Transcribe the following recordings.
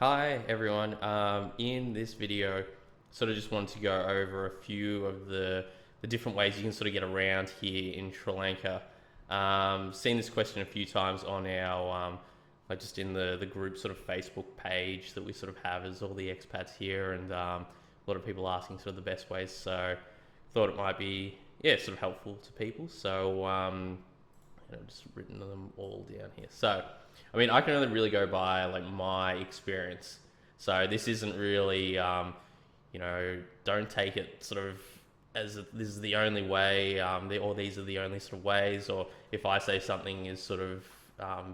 Hi everyone. In this video, sort of just wanted to go over a few of the different ways you can sort of get around here in Sri Lanka. Seen this question a few times on our like just in the group sort of Facebook page that we sort of have as all the expats here, and a lot of people asking sort of the best ways. So thought it might be sort of helpful to people. So just written them all down here. So I mean, I can only really go by like my experience. So this isn't really, don't take it sort of as this is the only way, or these are the only sort of ways, or if I say something is sort of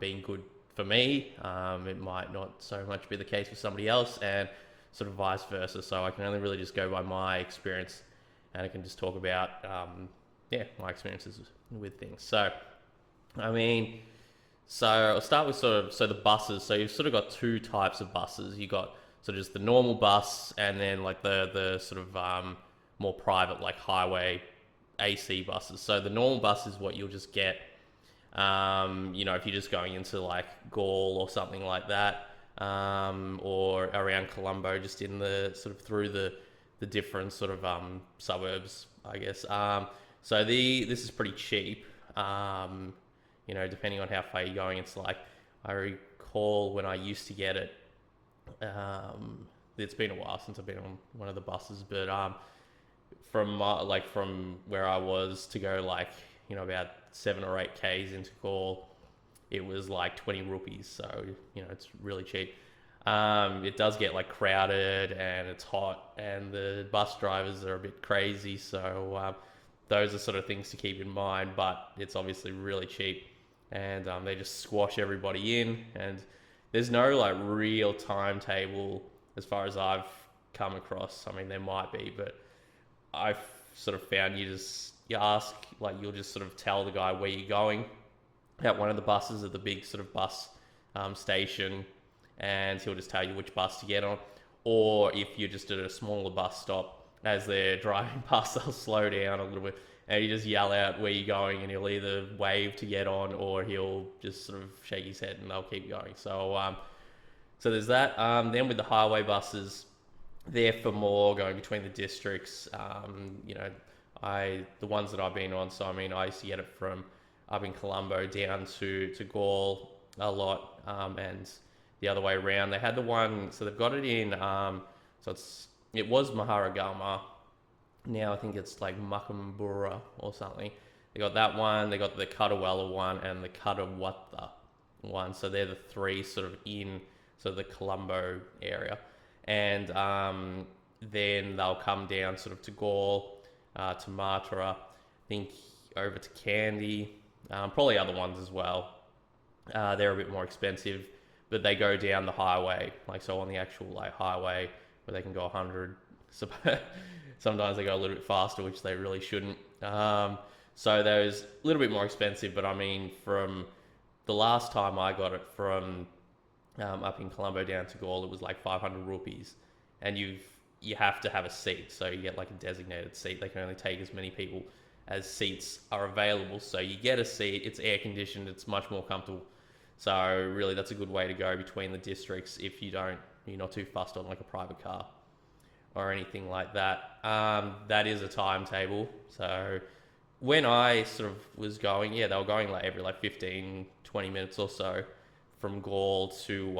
being good for me, it might not so much be the case for somebody else, and sort of vice versa. So I can only really just go by my experience, and I can just talk about, my experiences with things. So, I mean, so I'll start with the buses. So you've sort of got two types of buses. You got sort of just the normal bus, and then like the sort of more private like highway AC buses. So the normal bus is what you'll just get, if you're just going into like Gaul or something like that, or around Colombo, just in the sort of through the different sort of suburbs, I guess. This is pretty cheap. Depending on how far you're going, it's like, I recall when I used to get it, it's been a while since I've been on one of the buses, but from where I was to go about 7 or 8 k's into Gaul, it was like 20 rupees. So, it's really cheap. It does get like crowded and it's hot and the bus drivers are a bit crazy. So, those are sort of things to keep in mind, but it's obviously really cheap, and they just squash everybody in, and there's no like real timetable as far as I've come across. I mean, there might be, but I've sort of found you ask, like, you'll just sort of tell the guy where you're going at one of the buses at the big sort of bus station, and he'll just tell you which bus to get on. Or if you're just at a smaller bus stop, as they're driving past, they'll slow down a little bit, and you just yell out where you're going, and he'll either wave to get on, or he'll just sort of shake his head, and they'll keep going. So there's that. Then with the highway buses, they're for more going between the districts. The ones that I've been on. So I mean, I used to get it from up in Colombo down to Gaul a lot, and the other way around. They had the one, so they've got it in. It was Maharagama. Now I think it's like Makambura or something. They got that one. They got the Kadawala one and the Kadawatha one. So they're the three sort of in the Colombo area, and then they'll come down sort of to Gaul, to Matra, I think over to Kandy, probably other ones as well. They're a bit more expensive, but they go down the highway, on the actual like highway where they can go 100. So sometimes they go a little bit faster, which they really shouldn't. So those a little bit more expensive, but I mean, from the last time I got it from up in Colombo down to Gaul, it was like 500 rupees, and you have to have a seat, so you get like a designated seat. They can only take as many people as seats are available, so you get a seat. It's air conditioned. It's much more comfortable. So really, that's a good way to go between the districts if you're not too fussed on like a private car or anything like that. That is a timetable. So when I sort of was going, they were going like every like 15, 20 minutes or so from Gaul to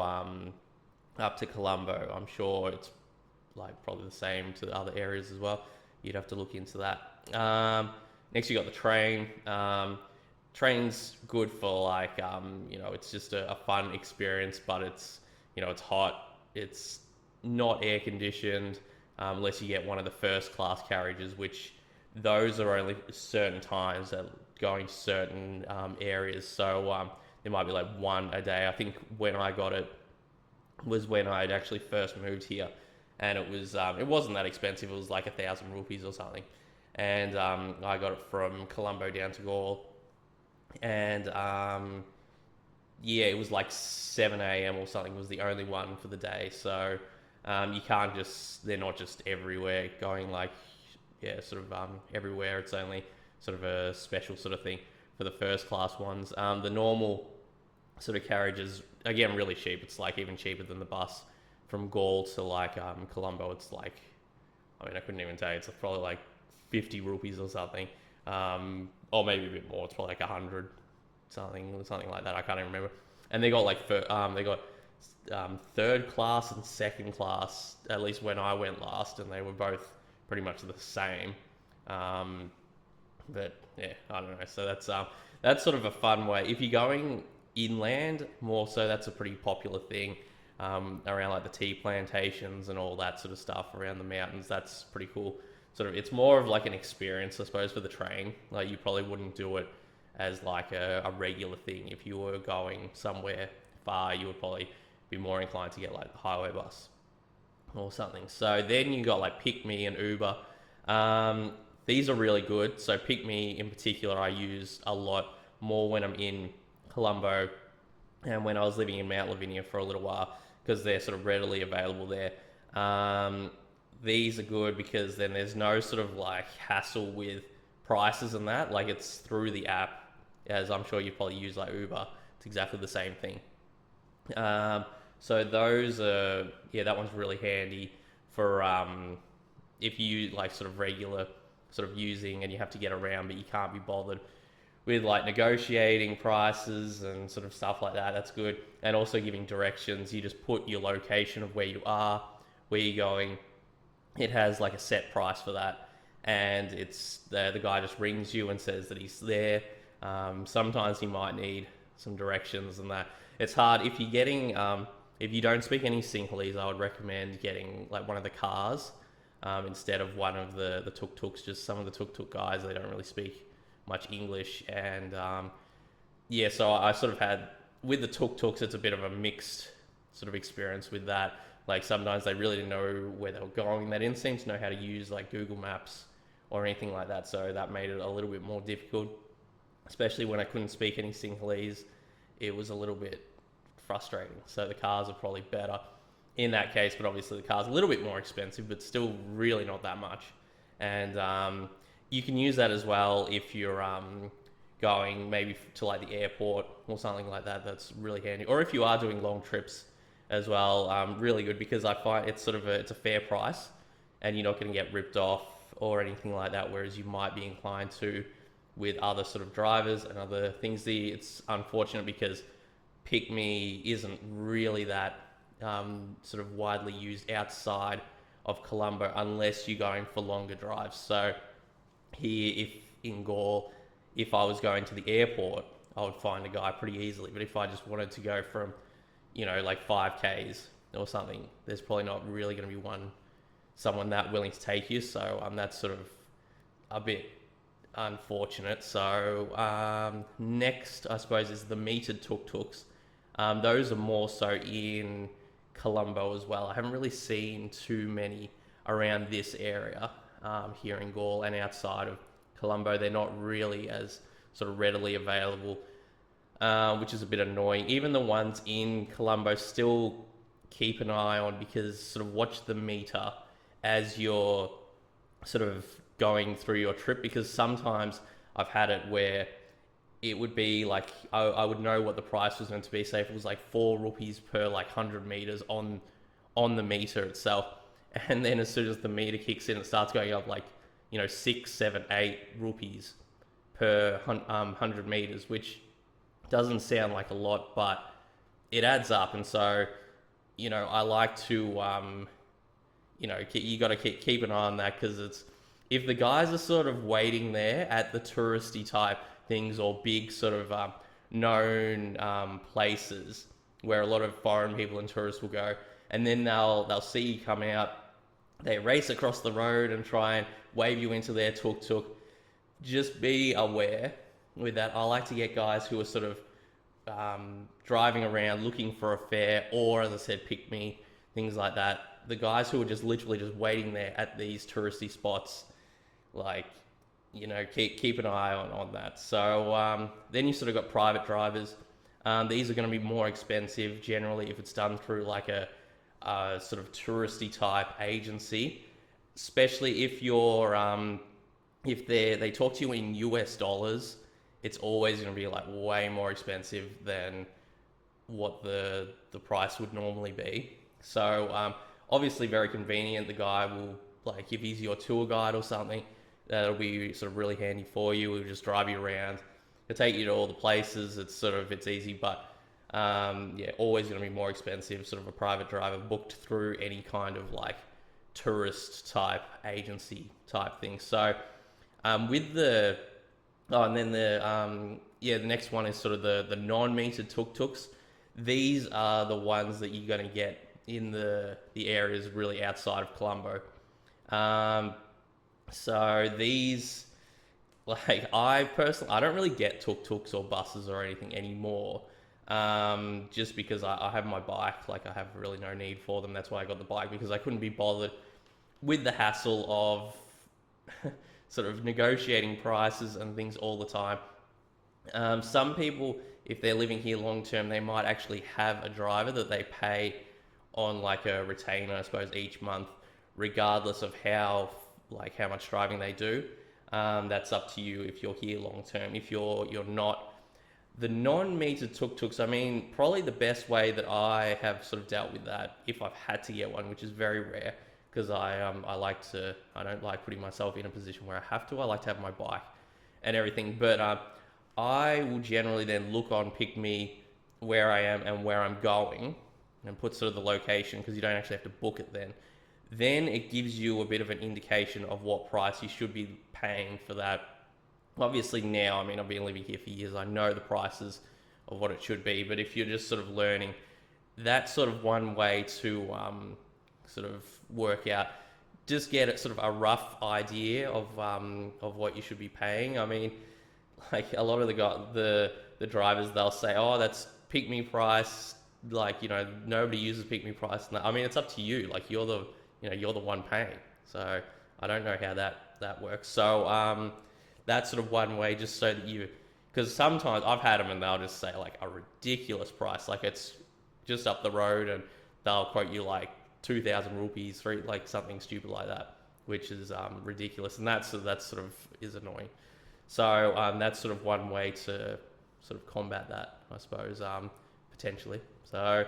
up to Colombo. I'm sure it's like probably the same to the other areas as well. You'd have to look into that. Next you got the train. Train's good for like, it's just a fun experience, but it's hot. It's not air conditioned, unless you get one of the first class carriages, which those are only certain times that going to certain areas. So there might be like one a day. I think when I got it was when I had actually first moved here, and it wasn't that expensive. It was like 1,000 rupees or something, and I got it from Colombo down to Gaul, and it was like 7 a.m. or something was the only one for the day. So you can't they're not just everywhere going everywhere. It's only sort of a special sort of thing for the first class ones. The normal sort of carriages, again, really cheap. It's like even cheaper than the bus. from Gaul to like Colombo, it's like, I mean, I couldn't even tell you. It's probably like 50 rupees or something, or maybe a bit more. It's probably like 100, something like that. I can't even remember. And they got like they got third class and second class, at least when I went last, and they were both pretty much the same. But yeah, I don't know. So that's sort of a fun way. If you're going inland, more so, that's a pretty popular thing around like the tea plantations and all that sort of stuff around the mountains. That's pretty cool. Sort of, it's more of like an experience, I suppose, for the train. Like you probably wouldn't do it as like a regular thing. If you were going somewhere far, you would probably be more inclined to get like the highway bus or something. So then you got like Pick Me and Uber. These are really good. So Pick Me in particular, I use a lot more when I'm in Colombo and when I was living in Mount Lavinia for a little while, because they're sort of readily available there. These are good because then there's no sort of like hassle with prices and that. Like it's through the app, as I'm sure you probably use like Uber. It's exactly the same thing. So those are, yeah, that one's really handy for if you like sort of regular sort of using and you have to get around, but you can't be bothered with like negotiating prices and sort of stuff like that. That's good. And also giving directions. You just put your location of where you are, where you're going. It has like a set price for that, and it's the guy just rings you and says that he's there. Sometimes he might need some directions and that. It's hard if you're getting if you don't speak any Sinhalese. I would recommend getting like one of the cars instead of one of the tuk-tuks. Just some of the tuk-tuk guys, they don't really speak much English, and yeah, so I sort of had with the tuk-tuks, it's a bit of a mixed sort of experience with that. Like sometimes they really didn't know where they were going. They didn't seem to know how to use like Google Maps or anything like that, so that made it a little bit more difficult, especially when I couldn't speak any Sinhalese. It was a little bit frustrating. So the cars are probably better in that case, but obviously the car's a little bit more expensive, but still really not that much. And you can use that as well if you're going maybe to like the airport or something like that. That's really handy. Or if you are doing long trips as well, really good, because I find it's sort of it's a fair price and you're not going to get ripped off or anything like that, whereas you might be inclined to with other sort of drivers and other things. It's unfortunate because Pick Me isn't really that sort of widely used outside of Colombo unless you're going for longer drives. So here, if in Gore, if I was going to the airport, I would find a guy pretty easily. But if I just wanted to go from, like 5Ks or something, there's probably not really going to be someone that willing to take you. So that's sort of a bit unfortunate. So next, I suppose, is the metered tuk-tuks. Those are more so in Colombo as well. I haven't really seen too many around this area here in Gaul, and outside of Colombo, they're not really as sort of readily available, which is a bit annoying. Even the ones in Colombo, still keep an eye on, because sort of watch the meter as you're sort of going through your trip, because sometimes I've had it where it would be like, I would know what the price was meant to be. Say if it was like 4 rupees per like 100 meters on the meter itself. And then as soon as the meter kicks in, it starts going up like, 6, 7, 8 rupees per 100 meters, which doesn't sound like a lot, but it adds up. And so, I like to, you got to keep an eye on that, because if the guys are sort of waiting there at the touristy type things or big sort of known places where a lot of foreign people and tourists will go, and then they'll see you come out, they race across the road and try and wave you into their tuk-tuk. Just be aware with that. I like to get guys who are sort of driving around looking for a fare, or as I said, Pick Me, things like that. The guys who are just literally just waiting there at these touristy spots, like, keep an eye on that. So then you sort of got private drivers. These are going to be more expensive generally if it's done through like a sort of touristy type agency, especially if you're if they talk to you in US dollars. It's always going to be like way more expensive than what the price would normally be. So obviously very convenient. The guy will, like, if he's your tour guide or something, that'll be sort of really handy for you. He'll just drive you around. He'll take you to all the places. It's easy, but yeah, always going to be more expensive. Sort of a private driver booked through any kind of like tourist type agency type thing. So with the and then the next one is sort of the non-metered tuk-tuks. These are the ones that you're going to get in the areas really outside of Colombo. Um, so these, like, I don't really get tuk-tuks or buses or anything anymore. Just because I have my bike, like I have really no need for them. That's why I got the bike, because I couldn't be bothered with the hassle of sort of negotiating prices and things all the time. Some people, if they're living here long term, they might actually have a driver that they pay on like a retainer, I suppose, each month, regardless of how much driving they do. That's up to you if you're here long term. If you're not, the non-metered tuk-tuks, I mean, probably the best way that I have sort of dealt with that, if I've had to get one, which is very rare, because I don't like putting myself in a position where I have to. I like to have my bike and everything, but I will generally then look on Pick Me where I am and where I'm going, and put sort of the location, because you don't actually have to book it then. Then it gives you a bit of an indication of what price you should be paying for that. Obviously now, I mean, I've been living here for years, I know the prices of what it should be, but if you're just sort of learning, that's sort of one way to sort of work out, just get a sort of a rough idea of what you should be paying. I mean, like a lot of the drivers, they'll say, oh, that's Pick Me price, like, nobody uses Pick Me price. I mean, it's up to you, like you're the one paying, so I don't know how that works. So that's sort of one way, just so that because sometimes I've had them and they'll just say like a ridiculous price, like it's just up the road, and they'll quote you like 2,000 rupees for like something stupid like that, which is ridiculous, and that's sort of is annoying. So that's sort of one way to sort of combat that, I suppose, potentially. So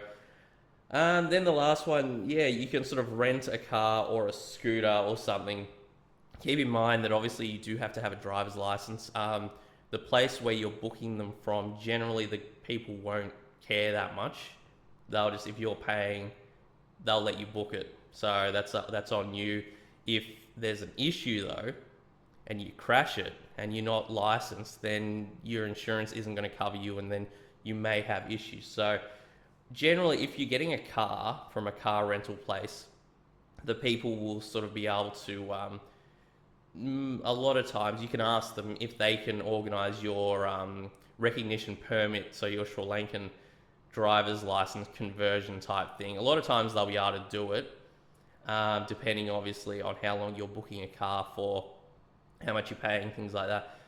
then the last one, yeah, you can sort of rent a car or a scooter or something. Keep in mind that obviously you do have to have a driver's license. The place where you're booking them from, generally the people won't care that much. They'll just, if you're paying, they'll let you book it. So that's on you. If there's an issue though, and you crash it and you're not licensed, then your insurance isn't going to cover you, and then you may have issues. So generally, if you're getting a car from a car rental place, the people will sort of be able to a lot of times you can ask them if they can organise your recognition permit, so your Sri Lankan driver's license conversion type thing. A lot of times they'll be able to do it, depending obviously on how long you're booking a car for, how much you're paying, things like that.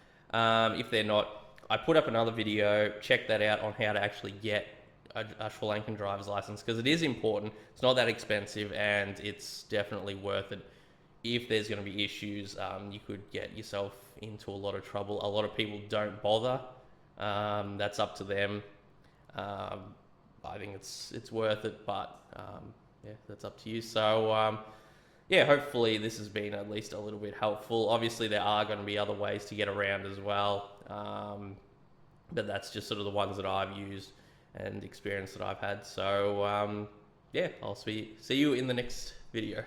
If they're not, I put up another video, check that out, on how to actually get a Sri Lankan driver's license, because it is important. It's not that expensive, and it's definitely worth it. If there's going to be issues, you could get yourself into a lot of trouble. A lot of people don't bother. That's up to them. I think it's worth it, but yeah, that's up to you. So yeah, hopefully this has been at least a little bit helpful. Obviously there are going to be other ways to get around as well, but that's just sort of the ones that I've used and experience that I've had. So yeah, I'll see you in the next video.